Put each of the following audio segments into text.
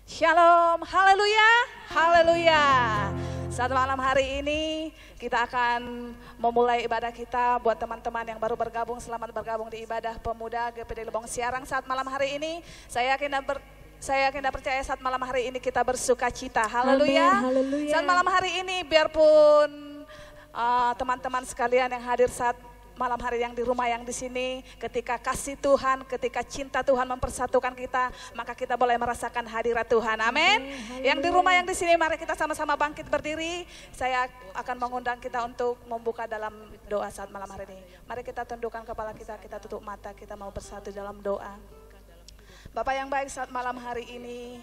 Shalom, haleluya, haleluya. Saat malam hari ini kita akan memulai ibadah kita. Buat teman-teman yang baru bergabung, selamat bergabung di ibadah pemuda GPD Lebong Siarang. Saat malam hari ini saya yakin dan percaya saat malam hari ini kita bersuka cita. Haleluya. Saat malam hari ini biarpun teman-teman sekalian yang hadir saat malam hari yang di rumah yang di sini, ketika kasih Tuhan, ketika cinta Tuhan mempersatukan kita, maka kita boleh merasakan hadirat Tuhan. Amin. Yang di rumah yang di sini, mari kita sama-sama bangkit berdiri. Saya akan mengundang kita untuk membuka dalam doa saat malam hari ini. Mari kita tundukkan kepala kita tutup mata, kita mau bersatu dalam doa. Bapak yang baik, saat malam hari ini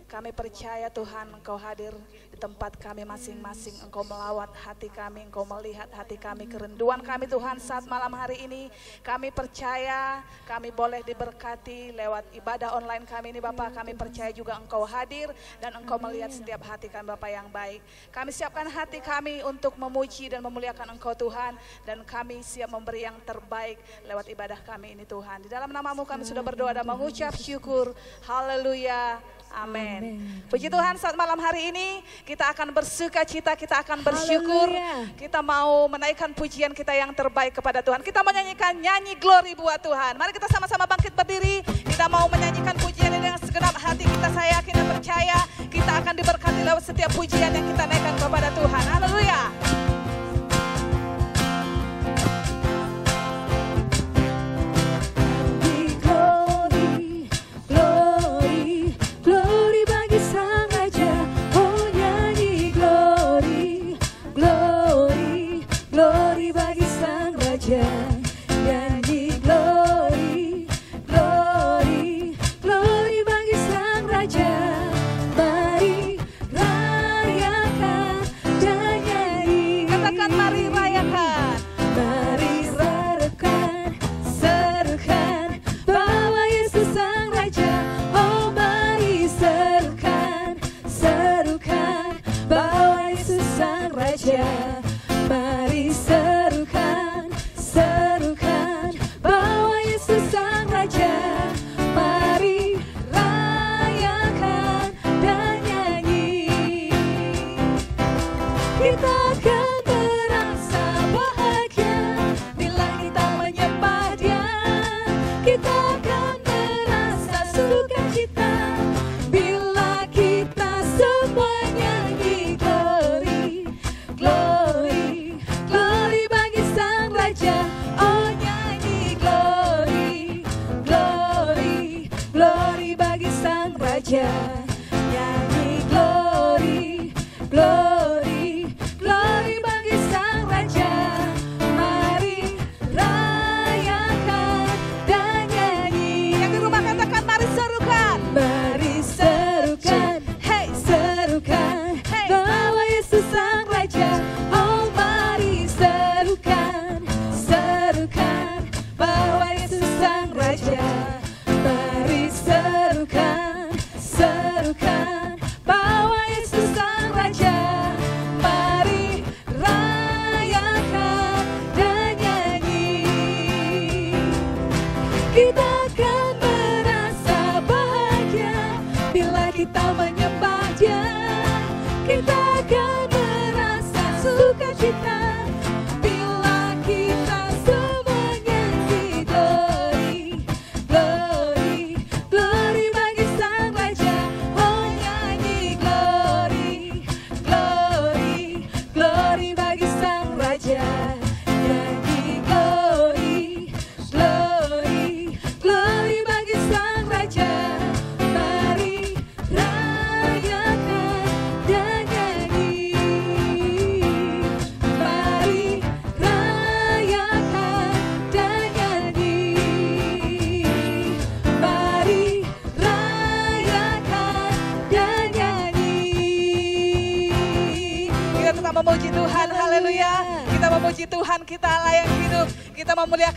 kami percaya Tuhan Engkau hadir di tempat kami masing-masing. Engkau melawat hati kami, Engkau melihat hati kami, kerinduan kami Tuhan saat malam hari ini. Kami percaya kami boleh diberkati lewat ibadah online kami ini Bapak. Kami percaya juga Engkau hadir dan Engkau melihat setiap hati kami Bapak yang baik. Kami siapkan hati kami untuk memuji dan memuliakan Engkau Tuhan. Dan kami siap memberi yang terbaik lewat ibadah kami ini Tuhan. Di dalam nama-Mu kami sudah berdoa dan mengucap syukur. Haleluya. Amin. Puji Tuhan, saat malam hari ini kita akan bersuka cita, kita akan bersyukur. Kita mau menaikkan pujian kita yang terbaik kepada Tuhan. Kita mau nyanyikan nyanyi glory buat Tuhan. Mari kita sama-sama bangkit berdiri. Kita mau menyanyikan pujian ini dengan segenap hati kita. Saya yakin dan percaya kita akan diberkati lewat setiap pujian yang kita naikkan kepada Tuhan. Haleluya.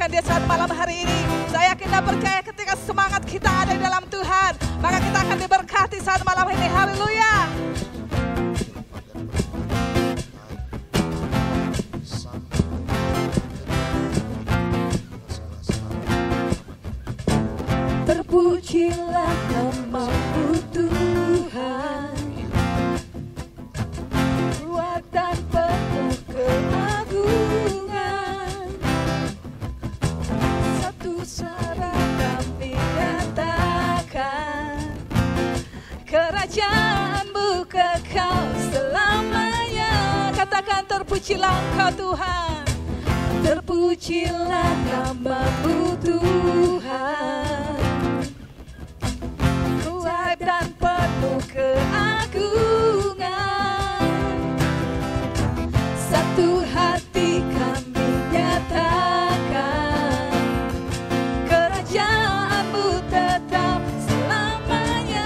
Dia saat malam hari ini. Saya yakin dan percaya ketika semangat kita ada di dalam Tuhan, maka kita akan diberkati saat malam ini. Haleluya. Terpujilah nama-Mu Tuhan. Kerajaan-Mu kekal selamanya. Katakan terpujilah Engkau Tuhan. Terpujilah nama-Mu Tuhan. Kuat dan penuh keagungan. Satu hati kami nyatakan. Kerajaan-Mu tetap selamanya.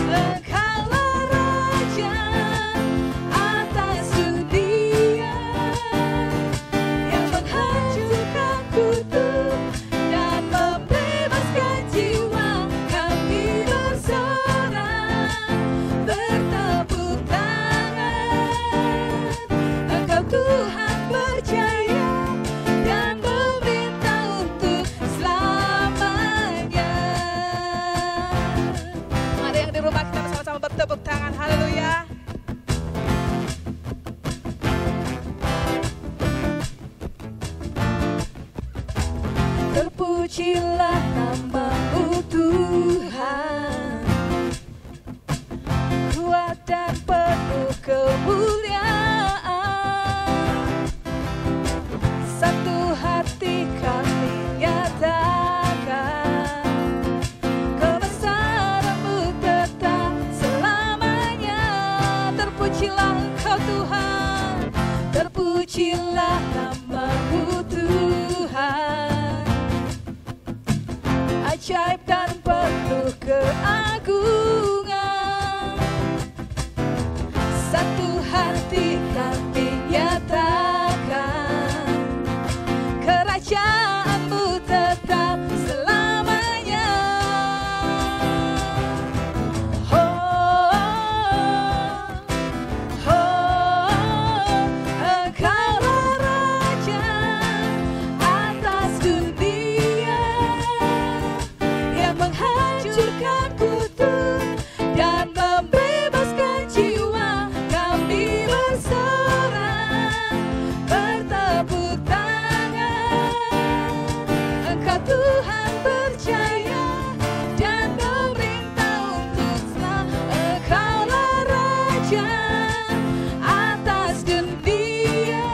Engkaulah Raja atas dunia yang menghancurkan kutub dan membebaskan jiwa. Kami bersorak bertepuk tangan. Engkau Tuhan percaya dan memerintah untuk selamanya. Mari yang di rumah kita bersama-sama bertepuk tangan. Haleluya. Terpujilah nama-Mu Tuhan. Kuat dan penuh kemuliaan. Satu hati kami nyatakan. Kebesaran-Mu tetap selamanya. Terpujilah Engkau Tuhan. Terpujilah nama-Mu Tuhan. Ajaib dan penuh keagungan. Satu hati kami nyatakan. Kerajaan-Mu tetap selamanya. Engkaulah Raja atas dunia yang menghancurkan kutub dan membebaskan jiwa. Kami bersorak bertepuk tangan. Engkau Tuhan percaya dan memerintah untuk selamanya. Engkaulah Raja atas dunia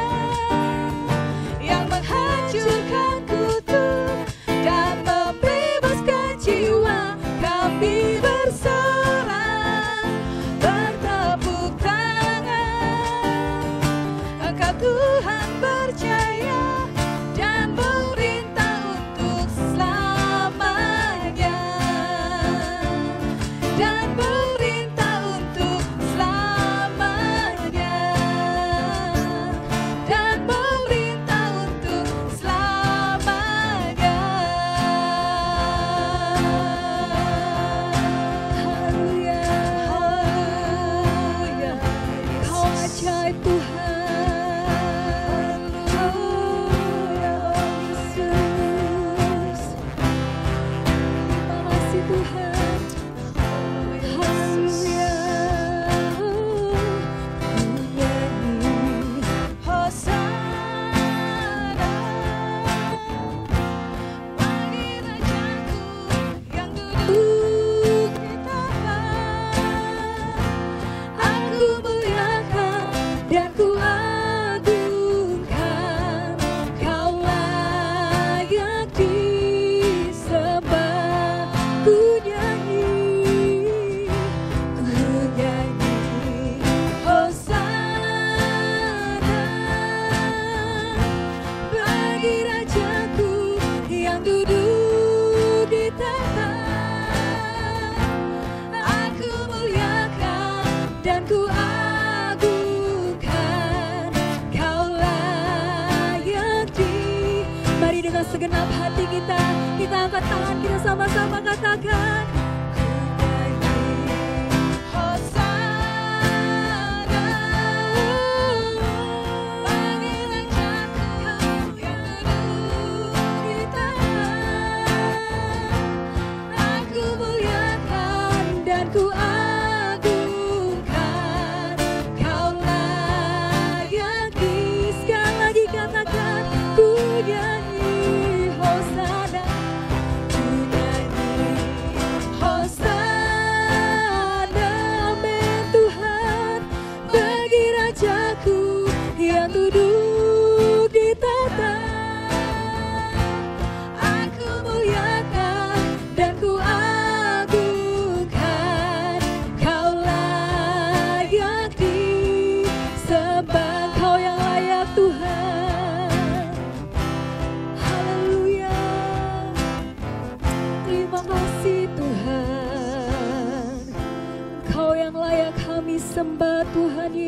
yang menghancurkan kutub dan membebaskan jiwa. Kami bersorak bertepuk tangan. Engkau Tuhan percaya dan memerintah untuk selamanya. Dan memerintah untuk selamanya. Dan memerintah untuk selamanya. Haleluya, haleluya. Kau ajaib Tuhan. Haleluya, Yesus. Terima kasih Tuhan. Haleluya. Nyanyi Hosana bagi Rajaku yang duduk di tahta. Aku muliakan dan ku agungkan. Kau layak disembah. Ku nyanyi Hosana bagi Rajaku yang duduk di tahta. Aku muliakan dan ku agungkan. Kau layak Mari dengan segenap hati kita angkat tangan kita sama-sama katakan. Ku nyanyi Hosana bagi Rajaku yang duduk di tahta. Aku muliakan dan ku agungkan. Kau layak. Sekali lagi katakan, ku nyanyi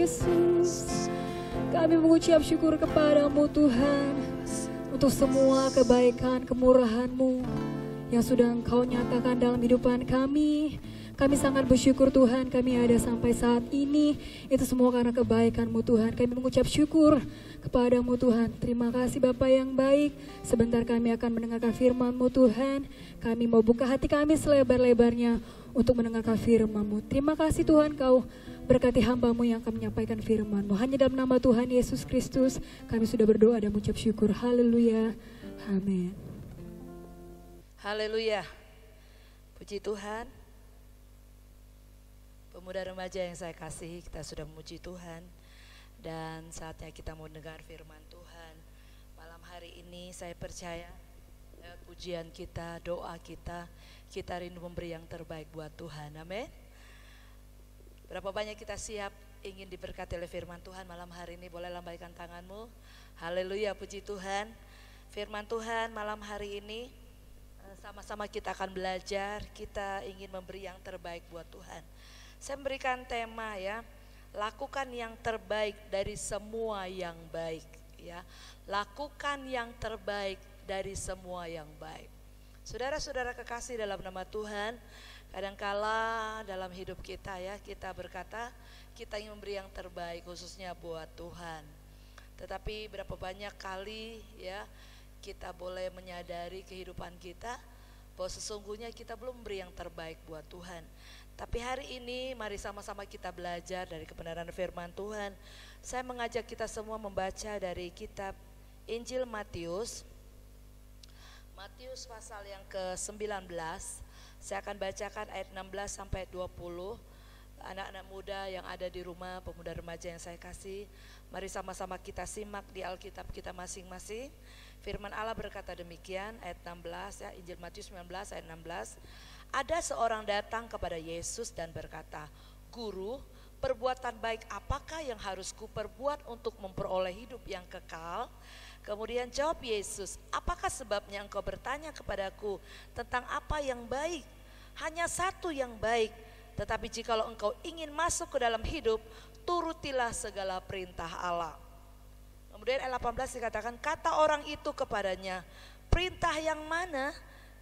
Yesus. Kami mengucap syukur kepadamu Tuhan untuk semua kebaikan, kemurahan-Mu yang sudah Engkau nyatakan dalam kehidupan kami. Kami sangat bersyukur Tuhan, kami ada sampai saat ini. Itu semua karena kebaikan-Mu Tuhan. Kami mengucap syukur kepadamu Tuhan. Terima kasih Bapa yang baik. Sebentar kami akan mendengarkan firman-Mu Tuhan. Kami mau buka hati kami selebar-lebarnya untuk mendengarkan firman-Mu. Terima kasih Tuhan, Kau berkati hamba-Mu yang akan menyampaikan firman-Mu. Hanya dalam nama Tuhan Yesus Kristus kami sudah berdoa dan mengucap syukur. Haleluya. Amin. Haleluya. Puji Tuhan. Pemuda remaja yang saya kasihi, kita sudah memuji Tuhan. Dan saatnya kita mau dengar firman Tuhan. Malam hari ini saya percaya pujian kita, doa kita rindu memberi yang terbaik buat Tuhan. Amin. Berapa banyak kita siap ingin diberkati oleh firman Tuhan malam hari ini? Boleh lambaikan tanganmu. Haleluya, puji Tuhan. Firman Tuhan malam hari ini sama-sama kita akan belajar. Kita ingin memberi yang terbaik buat Tuhan. Saya memberikan tema ya, lakukan yang terbaik dari semua yang baik ya. Lakukan yang terbaik dari semua yang baik. Saudara-saudara kekasih dalam nama Tuhan, kadangkala dalam hidup kita ya, kita berkata kita ingin memberi yang terbaik khususnya buat Tuhan. Tetapi berapa banyak kali ya kita boleh menyadari kehidupan kita bahwa sesungguhnya kita belum memberi yang terbaik buat Tuhan. Tapi hari ini mari sama-sama kita belajar dari kebenaran firman Tuhan. Saya mengajak kita semua membaca dari kitab Injil Matius. Matius pasal yang ke-19. Saya akan bacakan ayat 16 sampai 20. Anak-anak muda yang ada di rumah, pemuda remaja yang saya kasih, mari sama-sama kita simak di Alkitab kita masing-masing. Firman Allah berkata demikian, ayat 16 ya, Injil Matius 19 ayat 16. Ada seorang datang kepada Yesus dan berkata, "Guru, perbuatan baik apakah yang harus kuperbuat untuk memperoleh hidup yang kekal?" Kemudian jawab Yesus, "Apakah sebabnya engkau bertanya kepadaku tentang apa yang baik? Hanya satu yang baik. Tetapi jikalau engkau ingin masuk ke dalam hidup, turutilah segala perintah Allah." Kemudian ayat 18 dikatakan, kata orang itu kepadanya, "Perintah yang mana?"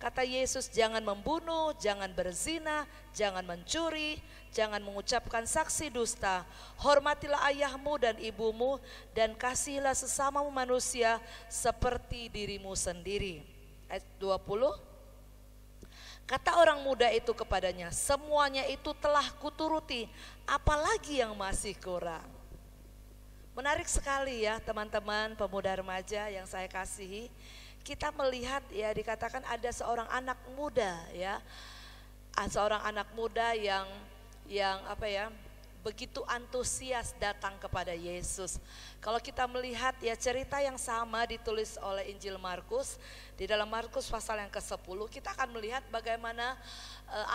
Kata Yesus, "Jangan membunuh, jangan berzina, jangan mencuri, jangan mengucapkan saksi dusta. Hormatilah ayahmu dan ibumu, dan kasihilah sesamamu manusia seperti dirimu sendiri." Ayat 20. Kata orang muda itu kepadanya, "Semuanya itu telah kuturuti, apalagi yang masih kurang?" Menarik sekali ya teman-teman pemuda remaja yang saya kasihi. Kita melihat ya, dikatakan ada seorang anak muda ya, seorang anak muda yang apa ya, begitu antusias datang kepada Yesus. Kalau kita melihat ya cerita yang sama ditulis oleh Injil Markus, di dalam Markus pasal yang ke-10 kita akan melihat bagaimana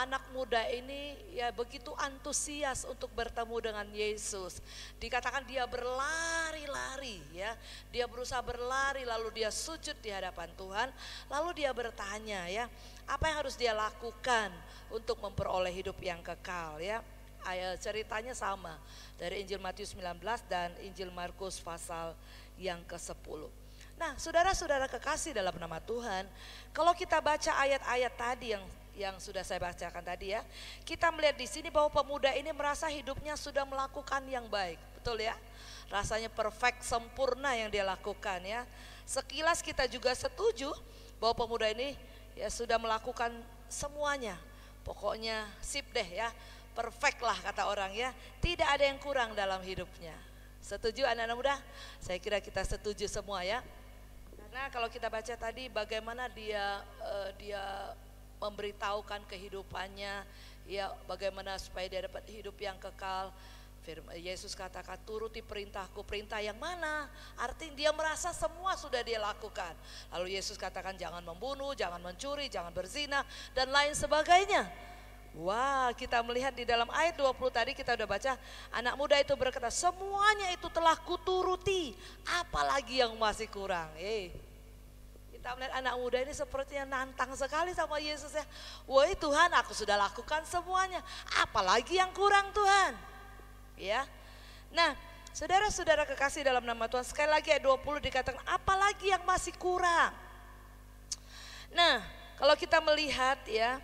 anak muda ini ya begitu antusias untuk bertemu dengan Yesus. Dikatakan dia berlari-lari ya, dia berusaha berlari lalu dia sujud di hadapan Tuhan, lalu dia bertanya ya, apa yang harus dia lakukan untuk memperoleh hidup yang kekal ya. Ceritanya sama dari Injil Matius 19 dan Injil Markus pasal yang ke-10. Nah, saudara-saudara kekasih dalam nama Tuhan, kalau kita baca ayat-ayat tadi yang sudah saya bacakan tadi ya, kita melihat di sini bahwa pemuda ini merasa hidupnya sudah melakukan yang baik, betul ya? Rasanya perfect, sempurna yang dia lakukan ya. Sekilas kita juga setuju bahwa pemuda ini ya sudah melakukan semuanya. Pokoknya sip deh ya. Perfect lah kata orang ya, tidak ada yang kurang dalam hidupnya. Setuju anak-anak muda? Saya kira kita setuju semua ya. Karena kalau kita baca tadi bagaimana dia memberitahukan kehidupannya, ya bagaimana supaya dia dapat hidup yang kekal. Yesus katakan, "Turuti perintahku." Perintah yang mana? Artinya dia merasa semua sudah dia lakukan. Lalu Yesus katakan jangan membunuh, jangan mencuri, jangan berzina dan lain sebagainya. Wah, kita melihat di dalam ayat 20 tadi kita udah baca, anak muda itu berkata, "Semuanya itu telah kuturuti, apalagi yang masih kurang." Kita melihat anak muda ini sepertinya nantang sekali sama Yesus ya. "Woi Tuhan, aku sudah lakukan semuanya, apalagi yang kurang Tuhan?" Ya. Nah, saudara-saudara kekasih dalam nama Tuhan, sekali lagi ayat 20 dikatakan apalagi yang masih kurang. Nah, kalau kita melihat ya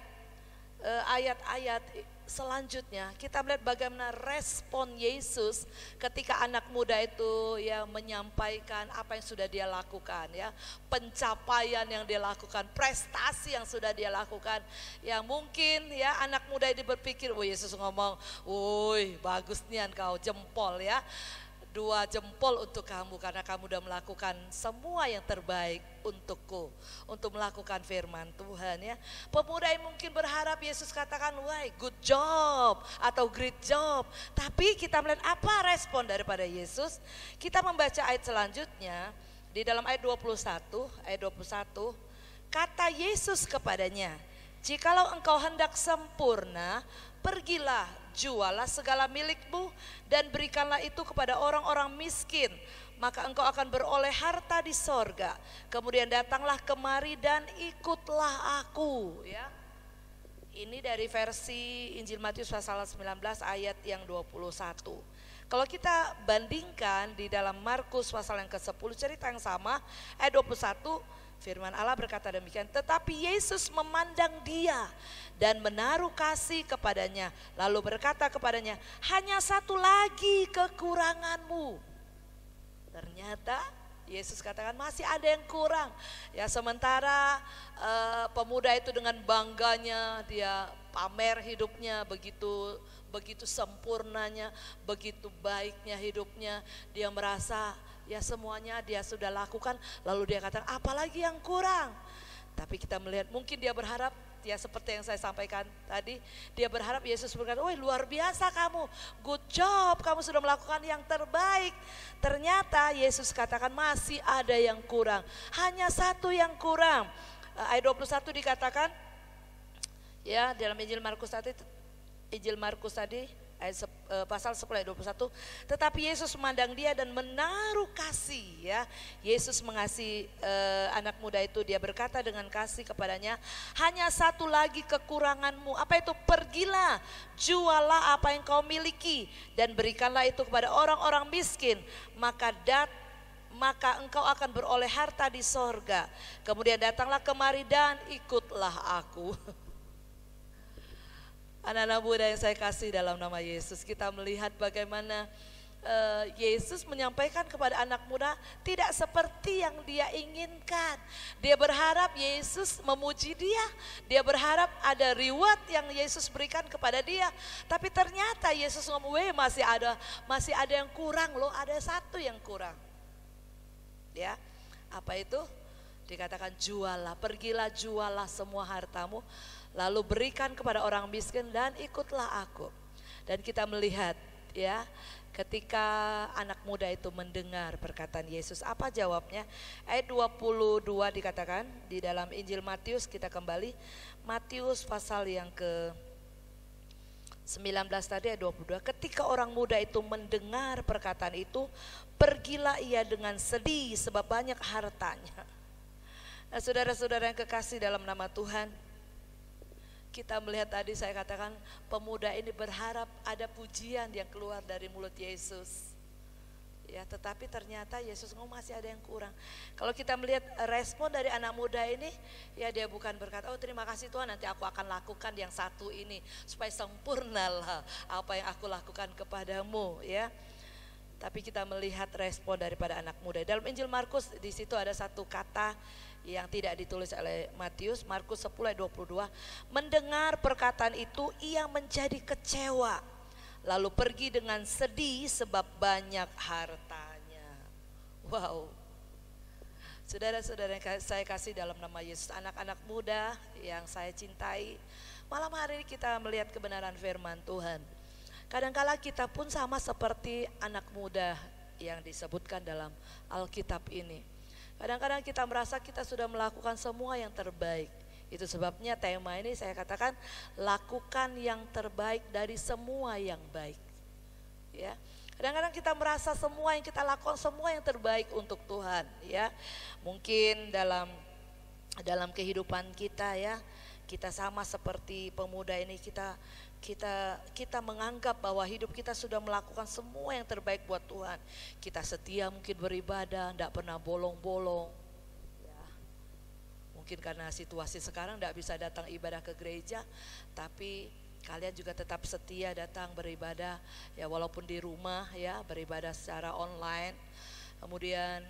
ayat-ayat selanjutnya, kita melihat bagaimana respon Yesus ketika anak muda itu ya menyampaikan apa yang sudah dia lakukan ya, pencapaian yang dia lakukan, prestasi yang sudah dia lakukan. Ya mungkin ya anak muda ini berpikir, oh Yesus ngomong, woi bagus nian kau, jempol ya. 2 jempol untuk kamu karena kamu sudah melakukan semua yang terbaik untukku, untuk melakukan firman Tuhan ya. Pemuda yang mungkin berharap Yesus katakan, wah good job atau great job. Tapi kita melihat apa respon daripada Yesus. Kita membaca ayat selanjutnya di dalam ayat 21, kata Yesus kepadanya, jikalau engkau hendak sempurna, pergilah, jualah segala milikmu dan berikanlah itu kepada orang-orang miskin, maka engkau akan beroleh harta di sorga. Kemudian datanglah kemari dan ikutlah aku. Ya, ini dari versi Injil Matius pasal 19 ayat yang 21. Kalau kita bandingkan di dalam Markus pasal yang ke-10, cerita yang sama, ayat 21, firman Allah berkata demikian, tetapi Yesus memandang dia dan menaruh kasih kepadanya, lalu berkata kepadanya, hanya satu lagi kekuranganmu. Ternyata Yesus katakan masih ada yang kurang. Ya sementara pemuda itu dengan bangganya dia pamer hidupnya, begitu sempurnanya, begitu baiknya hidupnya, dia merasa ya semuanya dia sudah lakukan, lalu dia katakan apalagi yang kurang. Tapi kita melihat mungkin dia berharap ya seperti yang saya sampaikan tadi, dia berharap Yesus berkata, wah luar biasa kamu, good job, kamu sudah melakukan yang terbaik. Ternyata Yesus katakan masih ada yang kurang, hanya satu yang kurang. Ayat 21 dikatakan ya dalam Injil Markus tadi ayat pasal 10 ayat 21, tetapi Yesus memandang dia dan menaruh kasih ya. Yesus mengasihi anak muda itu, dia berkata dengan kasih kepadanya, hanya satu lagi kekuranganmu. Apa itu? Pergilah, jualah apa yang kau miliki dan berikanlah itu kepada orang-orang miskin, maka engkau akan beroleh harta di sorga. Kemudian datanglah kemari dan ikutlah aku. Anak-anak muda yang saya kasih dalam nama Yesus, kita melihat bagaimana Yesus menyampaikan kepada anak muda tidak seperti yang dia inginkan. Dia berharap Yesus memuji dia, dia berharap ada reward yang Yesus berikan kepada dia. Tapi ternyata Yesus ngomong, masih ada yang kurang loh, ada satu yang kurang. Ya, apa itu? Dikatakan jualah, pergilah jualah semua hartamu, lalu berikan kepada orang miskin dan ikutlah aku. Dan kita melihat ya ketika anak muda itu mendengar perkataan Yesus, apa jawabnya? Ayat 22 dikatakan di dalam Injil Matius, kita kembali Matius pasal yang ke 19 tadi ayat 22, ketika orang muda itu mendengar perkataan itu, pergilah ia dengan sedih sebab banyak hartanya. Nah, saudara-saudara yang kekasih dalam nama Tuhan, kita melihat tadi saya katakan pemuda ini berharap ada pujian yang keluar dari mulut Yesus. Ya, tetapi ternyata Yesus ngomong masih ada yang kurang. Kalau kita melihat respon dari anak muda ini, ya dia bukan berkata, oh terima kasih Tuhan, nanti aku akan lakukan yang satu ini supaya sempurnalah apa yang aku lakukan kepadamu, ya. Tapi kita melihat respon daripada anak muda. Dalam Injil Markus di situ ada satu kata yang tidak ditulis oleh Matius, Markus 10 ayat 22, mendengar perkataan itu ia menjadi kecewa, lalu pergi dengan sedih sebab banyak hartanya. Wow. Saudara-saudara yang saya kasih dalam nama Yesus, anak-anak muda yang saya cintai, malam hari ini kita melihat kebenaran firman Tuhan. Kadangkala kita pun sama seperti anak muda yang disebutkan dalam Alkitab ini. Kadang-kadang kita merasa kita sudah melakukan semua yang terbaik. Itu sebabnya tema ini saya katakan lakukan yang terbaik dari semua yang baik. Ya, kadang-kadang kita merasa semua yang kita lakukan semua yang terbaik untuk Tuhan. Ya, mungkin dalam kehidupan kita ya, kita sama seperti pemuda ini, kita menganggap bahwa hidup kita sudah melakukan semua yang terbaik buat Tuhan. Kita setia mungkin beribadah, tidak pernah bolong-bolong. Ya, mungkin karena situasi sekarang tidak bisa datang ibadah ke gereja, tapi kalian juga tetap setia datang beribadah, ya walaupun di rumah ya, beribadah secara online. Kemudian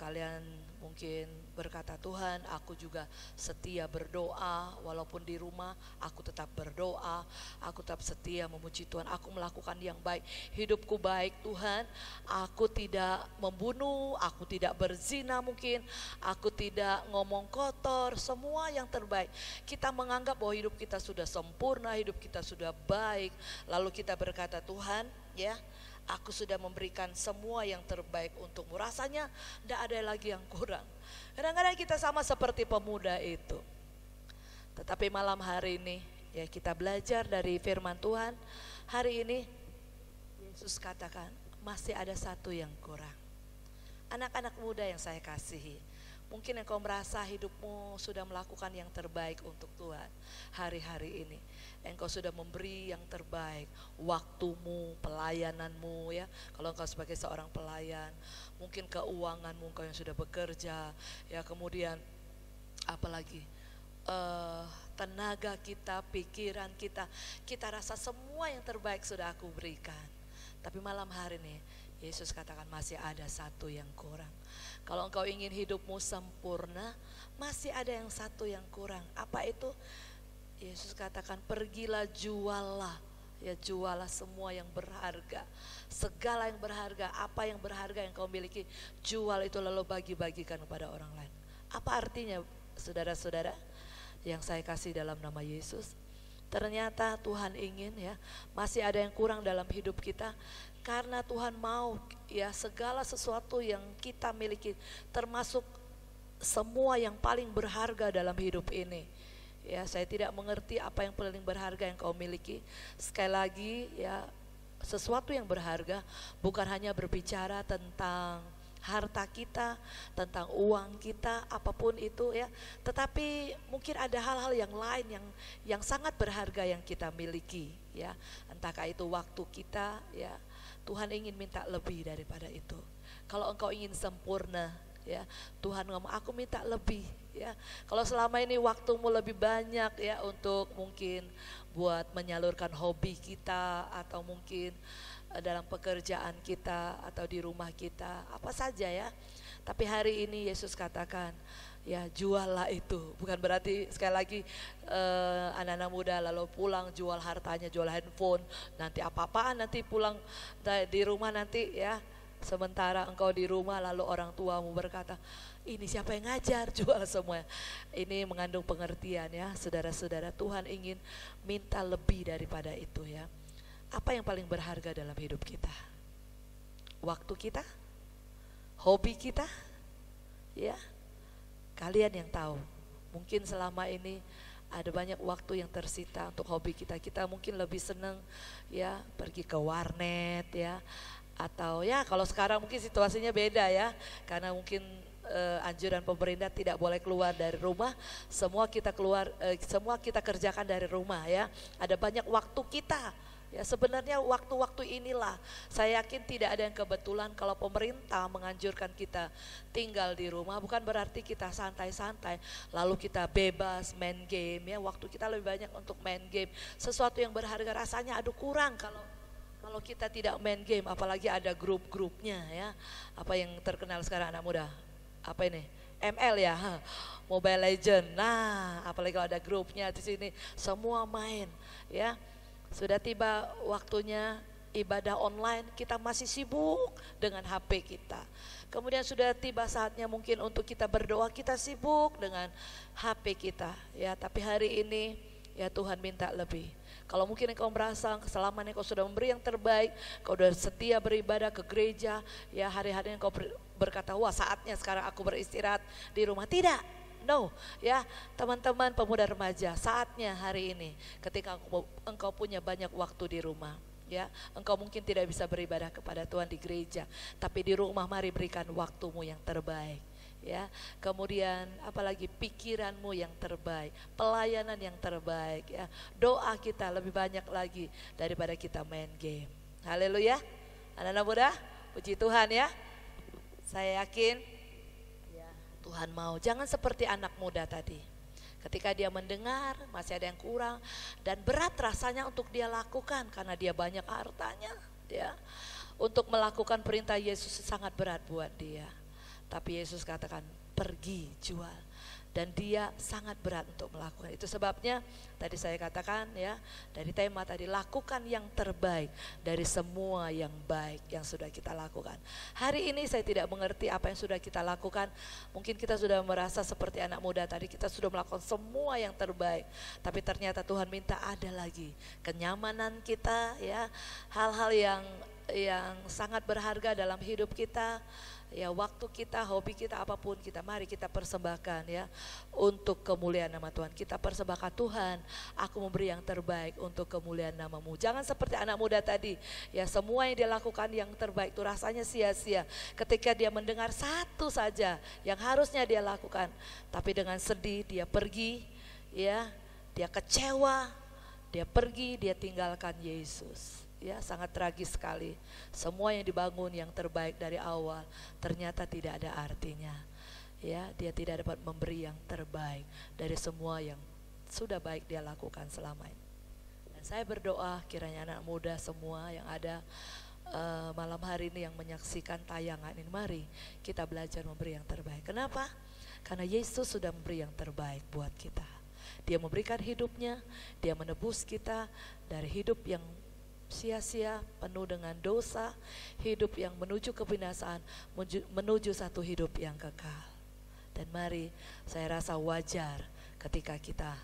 kalian mungkin berkata, Tuhan aku juga setia berdoa, walaupun di rumah aku tetap berdoa, aku tetap setia memuji Tuhan, aku melakukan yang baik, hidupku baik Tuhan, aku tidak membunuh, aku tidak berzina mungkin, aku tidak ngomong kotor, semua yang terbaik. Kita menganggap bahwa hidup kita sudah sempurna, hidup kita sudah baik, lalu kita berkata, Tuhan ya, aku sudah memberikan semua yang terbaik untukmu. Rasanya tidak ada lagi yang kurang. Kadang-kadang kita sama seperti pemuda itu. Tetapi malam hari ini ya, kita belajar dari firman Tuhan. Hari ini Yesus katakan masih ada satu yang kurang. Anak-anak muda yang saya kasihi, mungkin engkau merasa hidupmu sudah melakukan yang terbaik untuk Tuhan hari-hari ini. Engkau sudah memberi yang terbaik, waktumu, pelayananmu ya. Kalau engkau sebagai seorang pelayan, mungkin keuanganmu engkau yang sudah bekerja ya, kemudian apalagi tenaga kita, pikiran kita, kita rasa semua yang terbaik sudah aku berikan. Tapi malam hari ini Yesus katakan masih ada satu yang kurang. Kalau engkau ingin hidupmu sempurna, masih ada yang satu yang kurang. Apa itu? Yesus katakan pergilah, jualah, ya jualah semua yang berharga, segala yang berharga, apa yang berharga yang kau miliki, jual itu lalu bagi-bagikan kepada orang lain. Apa artinya saudara-saudara yang saya kasih dalam nama Yesus? Ternyata Tuhan ingin ya, masih ada yang kurang dalam hidup kita, karena Tuhan mau ya segala sesuatu yang kita miliki, termasuk semua yang paling berharga dalam hidup ini. Ya, saya tidak mengerti apa yang paling berharga yang kau miliki. Sekali lagi ya, sesuatu yang berharga bukan hanya berbicara tentang harta kita, tentang uang kita, apapun itu ya. Tetapi mungkin ada hal-hal yang lain yang sangat berharga yang kita miliki ya. Entahkah itu waktu kita ya. Tuhan ingin minta lebih daripada itu. Kalau engkau ingin sempurna ya, Tuhan ngomong aku minta lebih ya. Kalau selama ini waktumu lebih banyak ya untuk mungkin buat menyalurkan hobi kita, atau mungkin dalam pekerjaan kita, atau di rumah kita, apa saja ya. Tapi hari ini Yesus katakan ya, juallah itu. Bukan berarti sekali lagi anak-anak muda lalu pulang jual hartanya, jual handphone, nanti apa-apaan nanti pulang di rumah nanti ya. Sementara engkau di rumah lalu orang tuamu berkata, ini siapa yang ngajar, jual semua. Ini mengandung pengertian ya saudara-saudara. Tuhan ingin minta lebih daripada itu ya. Apa yang paling berharga dalam hidup kita? Waktu kita? Hobi kita? Ya, kalian yang tahu. Mungkin selama ini ada banyak waktu yang tersita untuk hobi kita. Kita mungkin lebih senang ya pergi ke warnet ya, atau ya kalau sekarang mungkin situasinya beda ya, karena mungkin anjuran pemerintah tidak boleh keluar dari rumah, semua kita kerjakan dari rumah ya. Ada banyak waktu kita ya. Sebenarnya waktu-waktu inilah saya yakin tidak ada yang kebetulan kalau pemerintah menganjurkan kita tinggal di rumah, bukan berarti kita santai-santai lalu kita bebas main game ya. Waktu kita lebih banyak untuk main game, sesuatu yang berharga rasanya aduh kurang kalau kita tidak main game, apalagi ada grup-grupnya ya. Apa yang terkenal sekarang anak muda? Apa ini? ML ya, Mobile Legend. Nah, apalagi kalau ada grupnya di sini, semua main ya. Sudah tiba waktunya ibadah online, kita masih sibuk dengan HP kita. Kemudian sudah tiba saatnya mungkin untuk kita berdoa, kita sibuk dengan HP kita ya. Tapi hari ini ya Tuhan minta lebih. Kalau mungkin engkau merasa selama ini kau sudah memberi yang terbaik, kau sudah setia beribadah ke gereja, ya hari-hari engkau berkata, wah saatnya sekarang aku beristirahat di rumah. Tidak, no, ya teman-teman pemuda remaja, saatnya hari ini ketika engkau punya banyak waktu di rumah, ya engkau mungkin tidak bisa beribadah kepada Tuhan di gereja, tapi di rumah mari berikan waktumu yang terbaik. ya. Kemudian apalagi pikiranmu yang terbaik, pelayanan yang terbaik ya. Doa kita lebih banyak lagi daripada kita main game. Haleluya. Anak-anak muda, puji Tuhan ya. Saya yakin ya, Tuhan mau. Jangan seperti anak muda tadi. Ketika dia mendengar masih ada yang kurang dan berat rasanya untuk dia lakukan karena dia banyak hartanya ya. Untuk melakukan perintah Yesus sangat berat buat dia. Tapi Yesus katakan pergi jual, dan dia sangat berat untuk melakukan. Itu sebabnya tadi saya katakan ya, dari tema tadi, lakukan yang terbaik dari semua yang baik yang sudah kita lakukan. Hari ini saya tidak mengerti apa yang sudah kita lakukan. Mungkin kita sudah merasa seperti anak muda tadi, kita sudah melakukan semua yang terbaik. Tapi ternyata Tuhan minta ada lagi kenyamanan kita ya, hal-hal yang sangat berharga dalam hidup kita. Ya, waktu kita, hobi kita, apapun kita, mari kita persembahkan ya untuk kemuliaan nama Tuhan. Kita persembahkan, Tuhan, aku memberi yang terbaik untuk kemuliaan nama-Mu. Jangan seperti anak muda tadi ya, semua yang dia lakukan yang terbaik itu rasanya sia-sia ketika dia mendengar satu saja yang harusnya dia lakukan, tapi dengan sedih dia pergi ya, dia kecewa, dia pergi, dia tinggalkan Yesus. Ya, sangat tragis sekali. Semua yang dibangun yang terbaik dari awal ternyata tidak ada artinya. Ya, dia tidak dapat memberi yang terbaik dari semua yang sudah baik dia lakukan selama ini. Dan saya berdoa kiranya anak muda semua yang ada malam hari ini yang menyaksikan tayangan ini, mari kita belajar memberi yang terbaik. Kenapa? Karena Yesus sudah memberi yang terbaik buat kita. Dia memberikan hidupnya, dia menebus kita dari hidup yang sia-sia, penuh dengan dosa, hidup yang menuju kebinasaan, menuju satu hidup yang kekal. Dan mari, saya rasa wajar ketika kita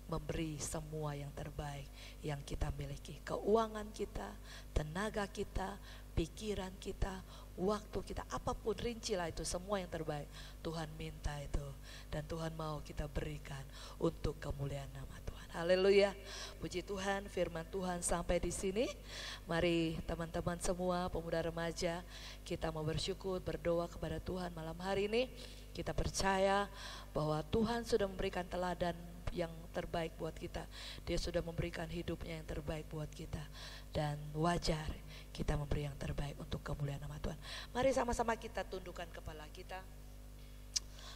memberi semua yang terbaik yang kita miliki. Keuangan kita, tenaga kita, pikiran kita, waktu kita, apapun, rincilah itu, semua yang terbaik. Tuhan minta itu, dan Tuhan mau kita berikan untuk kemuliaan nama Tuhan. Haleluya, puji Tuhan, firman Tuhan sampai di sini. Mari teman-teman semua, pemuda remaja, kita mau bersyukur, berdoa kepada Tuhan malam hari ini. Kita percaya bahwa Tuhan sudah memberikan teladan yang terbaik buat kita. Dia sudah memberikan hidupnya yang terbaik buat kita. Dan wajar kita memberi yang terbaik untuk kemuliaan nama Tuhan. Mari sama-sama kita tundukkan kepala kita.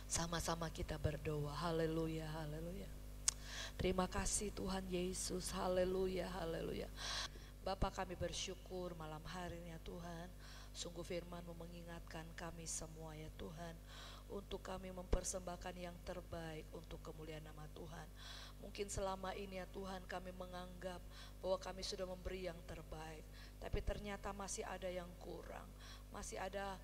Sama-sama kita berdoa. Haleluya, haleluya. Terima kasih Tuhan Yesus, haleluya, haleluya. Bapa, kami bersyukur malam hari ini ya Tuhan. Sungguh firman-Mu mengingatkan kami semua ya Tuhan, untuk kami mempersembahkan yang terbaik untuk kemuliaan nama Tuhan. Mungkin selama ini ya Tuhan kami menganggap bahwa kami sudah memberi yang terbaik, tapi ternyata masih ada yang kurang, masih ada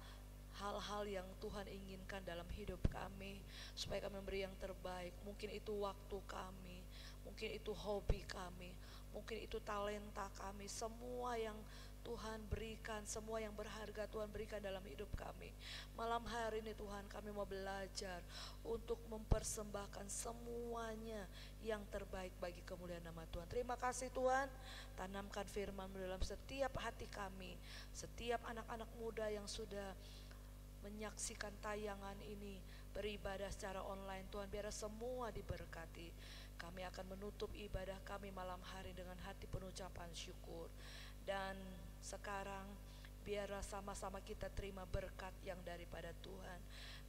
hal-hal yang Tuhan inginkan dalam hidup kami supaya kami memberi yang terbaik. Mungkin itu waktu kami, mungkin itu hobi kami, mungkin itu talenta kami, semua yang Tuhan berikan, semua yang berharga Tuhan berikan dalam hidup kami. Malam hari ini Tuhan, kami mau belajar untuk mempersembahkan semuanya yang terbaik bagi kemuliaan nama Tuhan. Terima kasih Tuhan, tanamkan firman-Mu dalam setiap hati kami, setiap anak-anak muda yang sudah menyaksikan tayangan ini, beribadah secara online Tuhan, biar semua diberkati. Kami akan menutup ibadah kami malam hari dengan hati penuh ucapan syukur. Dan sekarang biarlah sama-sama kita terima berkat yang daripada Tuhan,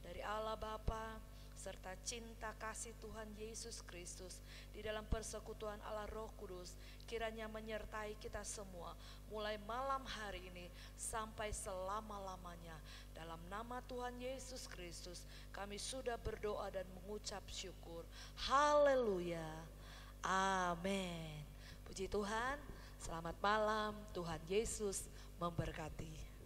dari Allah Bapa serta cinta kasih Tuhan Yesus Kristus di dalam persekutuan Allah Roh Kudus kiranya menyertai kita semua mulai malam hari ini sampai selama-lamanya. Dalam nama Tuhan Yesus Kristus kami sudah berdoa dan mengucap syukur. Haleluya, amin. Puji Tuhan, selamat malam, Tuhan Yesus memberkati.